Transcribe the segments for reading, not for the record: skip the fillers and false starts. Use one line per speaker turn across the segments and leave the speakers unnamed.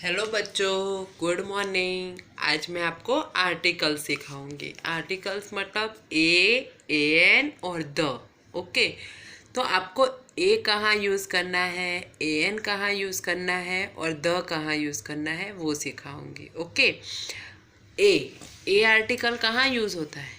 Hello बच्चों, good morning. आज मैं आपको आर्टिकल सिखाऊंगी। आर्टिकल्स मतलब एन और द। ओके, तो आपको ए कहाँ यूज़ करना है, एन कहाँ यूज़ करना है और द कहाँ यूज़ करना है वो सिखाऊंगी। ओके, ए आर्टिकल कहाँ यूज़ होता है,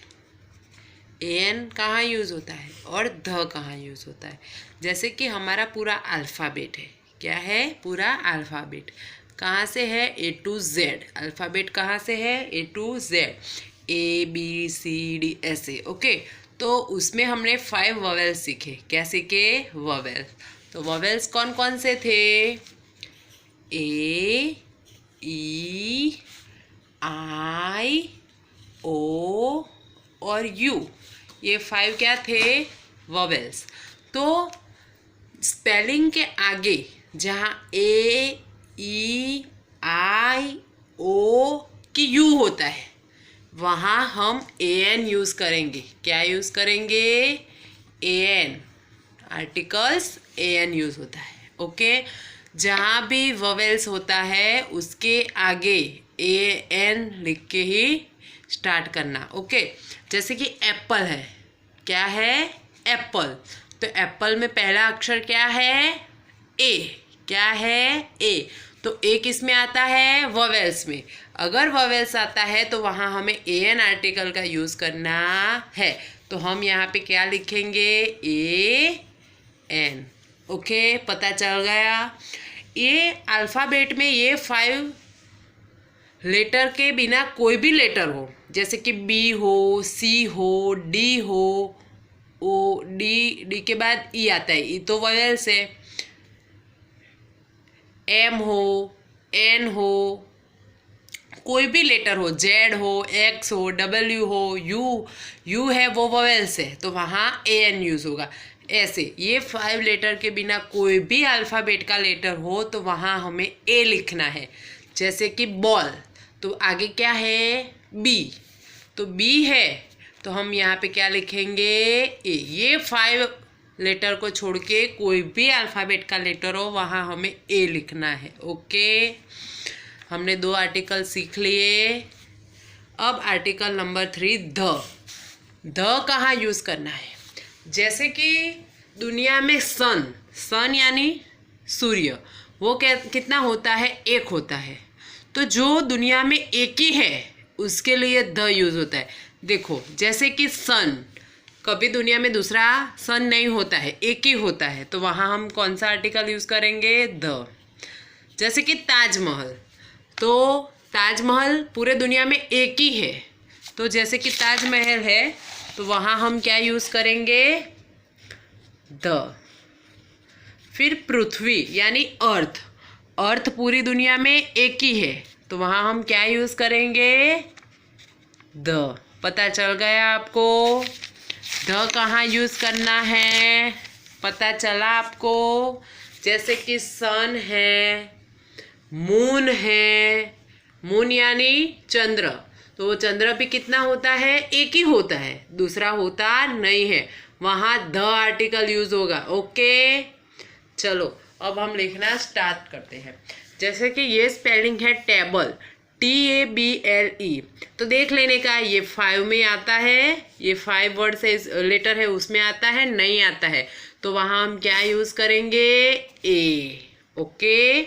एन कहाँ यूज़ होता है और द कहाँ यूज़ होता है। जैसे कि हमारा पूरा अल्फ़ाबेट है। क्या है? पूरा अल्फ़ाबेट कहाँ से है? A to Z. अल्फ़ाबेट कहाँ से है? A to Z, A B C D ऐसे। ओके, तो उसमें हमने 5 वॉवेल्स सीखे। क्या सीखे? वॉवेल्स। तो वॉवेल्स कौन कौन से थे? ए, ई, आई, ओ और यू। ये 5 क्या थे? वॉवेल्स। तो स्पेलिंग के आगे जहाँ ए, ई, आई, ओ की यू होता है वहाँ हम ए एन यूज़ करेंगे। क्या यूज़ करेंगे? A N. Articles A N use होता है। ओके, जहाँ भी वोवेल्स होता है उसके आगे ए एन लिख के ही स्टार्ट करना। ओके, जैसे कि एप्पल है। क्या है? एप्पल। तो एप्पल में पहला अक्षर क्या है? ए। क्या है? ए। तो ए किस में आता है? वोवेल्स में। अगर वोवेल्स आता है तो वहाँ हमें ए एन आर्टिकल का यूज़ करना है। तो हम यहाँ पे क्या लिखेंगे? A N. ओके, पता चल गया। ये अल्फ़ाबेट में ये 5 लेटर के बिना कोई भी लेटर हो, जैसे कि बी हो, सी हो, डी हो, ओ, डी के बाद ई आता है, ई तो वोवेल से। एम हो, एन हो, कोई भी लेटर हो, जेड हो, एक्स हो, डब्ल्यू हो, यू है वो वोवेल से, तो वहाँ ए एन यूज़ होगा। ऐसे ये 5 लेटर के बिना कोई भी अल्फ़ाबेट का लेटर हो तो वहाँ हमें ए लिखना है। जैसे कि बॉल, तो आगे क्या है? बी। तो बी है तो हम यहाँ पे क्या लिखेंगे? ए। ये 5 लेटर को छोड़ के कोई भी अल्फ़ाबेट का लेटर हो वहाँ हमें ए लिखना है। ओके, हमने 2 आर्टिकल सीख लिए। अब आर्टिकल नंबर 3 द कहाँ यूज़ करना है? जैसे कि दुनिया में सन यानी सूर्य, वो कितना होता है? एक होता है। तो जो दुनिया में एक ही है उसके लिए द यूज़ होता है। देखो, जैसे कि सन, कभी दुनिया में दूसरा सन नहीं होता है, एक ही होता है, तो वहाँ हम कौन सा आर्टिकल यूज़ करेंगे? द। जैसे कि ताजमहल, तो ताजमहल पूरे दुनिया में एक ही है, तो जैसे कि ताजमहल है तो वहाँ हम क्या यूज़ करेंगे? द। फिर पृथ्वी यानी अर्थ पूरी दुनिया में एक ही है, तो वहाँ हम क्या यूज़ करेंगे? द। पता चल गया आपको द कहाँ यूज़ करना है? पता चला आपको? जैसे कि सन है, मून है, मून यानी चंद्र, तो वो चंद्र भी कितना होता है? एक ही होता है, दूसरा होता नहीं है, वहाँ द आर्टिकल यूज़ होगा। ओके, चलो अब हम लिखना स्टार्ट करते हैं। जैसे कि ये स्पेलिंग है टेबल, TABLE, तो देख लेने का ये 5 में आता है, ये 5 वर्ड से लेटर है उसमें आता है, नहीं आता है, तो वहाँ हम क्या यूज़ करेंगे? ए। ओके,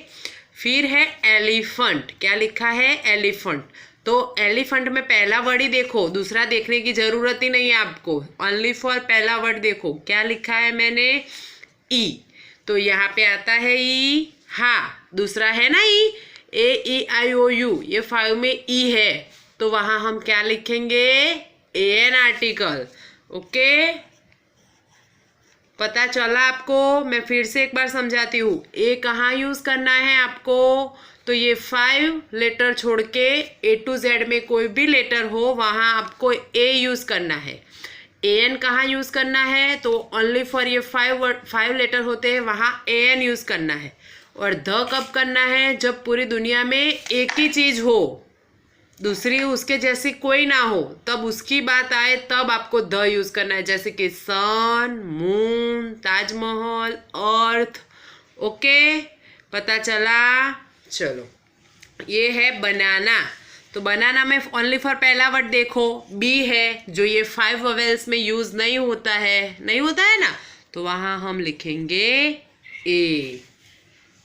फिर है एलिफेंट। क्या लिखा है? एलिफेंट। तो एलिफेंट में पहला वर्ड ही देखो, दूसरा देखने की ज़रूरत ही नहीं है आपको, ओनली फॉर पहला वर्ड देखो। क्या लिखा है मैंने? ई। तो यहाँ पे आता है ई। हाँ, दूसरा है ना ई, AEIOU, ये 5 में ई है, तो वहाँ हम क्या लिखेंगे? An article. ओके, पता चला आपको? मैं फिर से एक बार समझाती हूँ। ए कहाँ यूज़ करना है आपको? तो ये 5 लेटर छोड़ के A to Z में कोई भी लेटर हो वहाँ आपको ए यूज़ करना है। एन कहाँ यूज़ करना है? तो ओनली फॉर ये 5 लेटर होते हैं वहाँ एन यूज़ करना है। और द कब करना है? जब पूरी दुनिया में एक ही चीज़ हो, दूसरी उसके जैसी कोई ना हो, तब उसकी बात आए तब आपको द यूज़ करना है। जैसे कि सन, मून, ताजमहल, अर्थ। ओके, पता चला? चलो ये है बनाना, तो बनाना में ओनली फॉर पहला वर्ड देखो बी है, जो ये 5 वोवेल्स में यूज नहीं होता है ना, तो वहाँ हम लिखेंगे ए।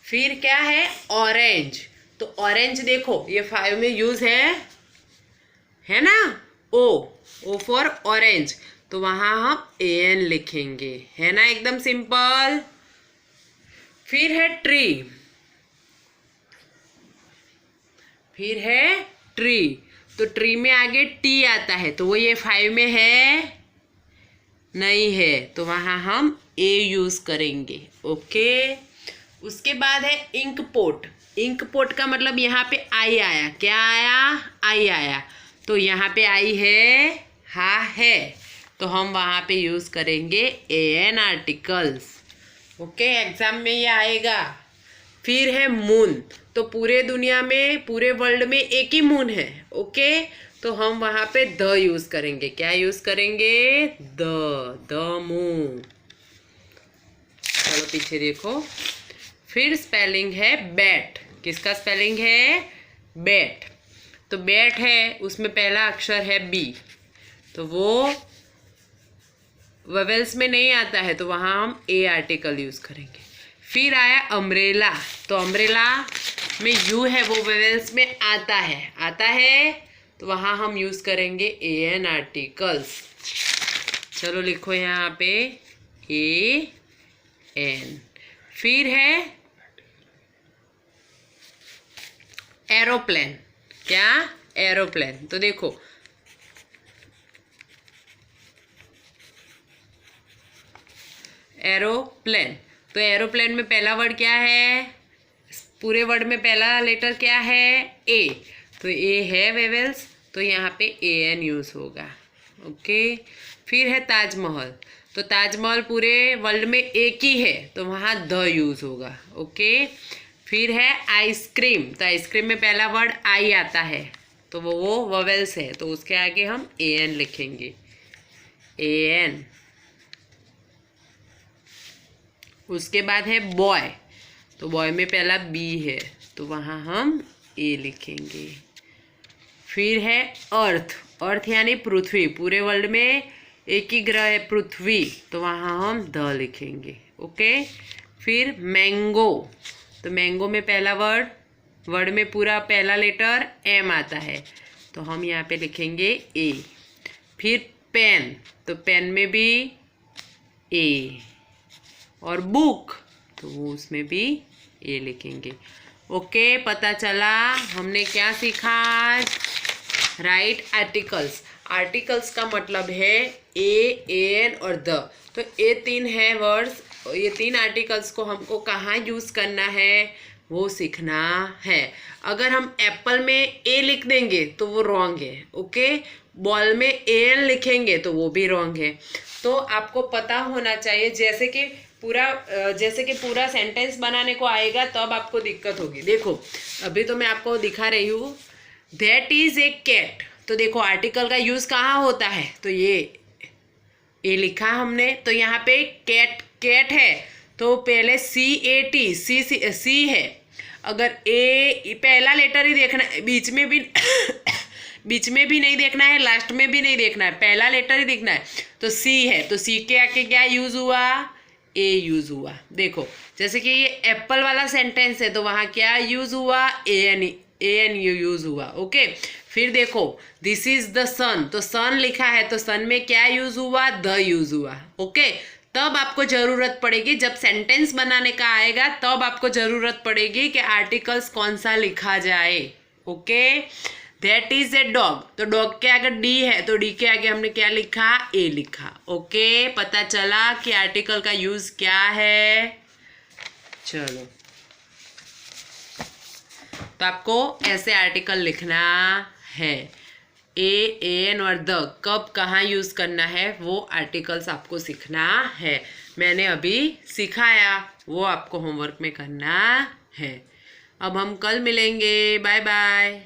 फिर क्या है ऑरेंज, तो ऑरेंज देखो ये 5 में यूज है ना, ओ फॉर ऑरेंज, तो वहाँ हम एन लिखेंगे, है ना, एकदम सिंपल। फिर है ट्री, तो ट्री में आगे टी आता है, तो वो ये 5 में है नहीं है, तो वहाँ हम ए यूज करेंगे, ओके। उसके बाद है इंक पोट का मतलब यहाँ पे आई आया, क्या आया, आई आया, तो यहाँ पे आई है, हाँ है, तो हम वहाँ पे यूज करेंगे एन आर्टिकल्स, ओके, एग्जाम में ये आएगा। फिर है मून, तो पूरे दुनिया में, पूरे वर्ल्ड में एक ही मून है, ओके, तो हम वहाँ पे द यूज करेंगे, क्या यूज करेंगे, द मून। चलो पीछे देखो। फिर स्पेलिंग है बैट, किसका स्पेलिंग है, बैट, तो बैट है, उसमें पहला अक्षर है बी, तो वो वोवेल्स में नहीं आता है, तो वहाँ हम ए आर्टिकल यूज करेंगे। फिर आया अम्ब्रेला, तो अम्ब्रेला में यू है, वो वोवेल्स में आता है, तो वहाँ हम यूज करेंगे ए एन आर्टिकल्स। चलो लिखो यहाँ पे ए एन। फिर है एरोप्लेन, क्या, एरोप्लेन, तो देखो एरोप्लेन, तो एरोप्लेन में पहला वर्ड क्या है, पूरे वर्ड में पहला लेटर क्या है, ए, तो ए है वेवेल्स, तो यहाँ पे ए एन यूज होगा, ओके। फिर है ताजमहल, तो ताजमहल पूरे वर्ल्ड में एक ही है, तो वहाँ द यूज होगा, ओके। फिर है आइसक्रीम, तो आइसक्रीम में पहला वर्ड आई आता है, तो वो वोवेल्स है, तो उसके आगे हम ए एन लिखेंगे, ए एन। उसके बाद है बॉय, तो बॉय में पहला बी है, तो वहाँ हम ए लिखेंगे। फिर है अर्थ यानी पृथ्वी, पूरे वर्ल्ड में एक ही ग्रह है पृथ्वी, तो वहाँ हम द लिखेंगे, ओके। फिर मैंगो, तो मैंगो में पहला वर्ड में पूरा पहला लेटर एम आता है, तो हम यहाँ पे लिखेंगे ए। फिर पेन, तो पेन में भी ए, और बुक, तो वो उसमें भी ए लिखेंगे, ओके। पता चला हमने क्या सीखा आज, राइट आर्टिकल्स का मतलब है ए एन और द, तो ये 3 है वर्ड्स, ये 3 आर्टिकल्स को हमको कहाँ यूज करना है वो सीखना है। अगर हम एप्पल में ए लिख देंगे तो वो रॉन्ग है, ओके, बॉल में ए एन लिखेंगे तो वो भी रॉन्ग है, तो आपको पता होना चाहिए, जैसे कि पूरा सेंटेंस बनाने को आएगा तब आपको दिक्कत होगी। देखो अभी तो मैं आपको दिखा रही हूँ, दैट इज ए कैट, तो देखो आर्टिकल का यूज कहाँ होता है, तो ये लिखा हमने, तो यहाँ पे कैट है, तो पहले सी है, अगर ए पहला लेटर ही देखना है, बीच में भी नहीं देखना है, लास्ट में भी नहीं देखना है, पहला लेटर ही देखना है, तो सी है, तो सी के आके क्या यूज हुआ, ए यूज हुआ। देखो जैसे कि ये एप्पल वाला सेंटेंस है, तो वहाँ क्या यूज हुआ, ए एन यूज हुआ, ओके। फिर देखो दिस इज द सन, तो सन लिखा है, तो सन में क्या यूज हुआ, द यूज हुआ, ओके। तब आपको जरूरत पड़ेगी, जब सेंटेंस बनाने का आएगा तब आपको जरूरत पड़ेगी कि आर्टिकल्स कौन सा लिखा जाए, okay. That is a dog, तो डॉग के आगे डी है, तो डी के आगे हमने क्या लिखा, ए लिखा, ओके। पता चला कि आर्टिकल का यूज क्या है। चलो तो आपको ऐसे आर्टिकल लिखना है, ए एन और द कब कहाँ यूज करना है वो आर्टिकल्स आपको सीखना है। मैंने अभी सिखाया, वो आपको होमवर्क में करना है। अब हम कल मिलेंगे, बाय बाय।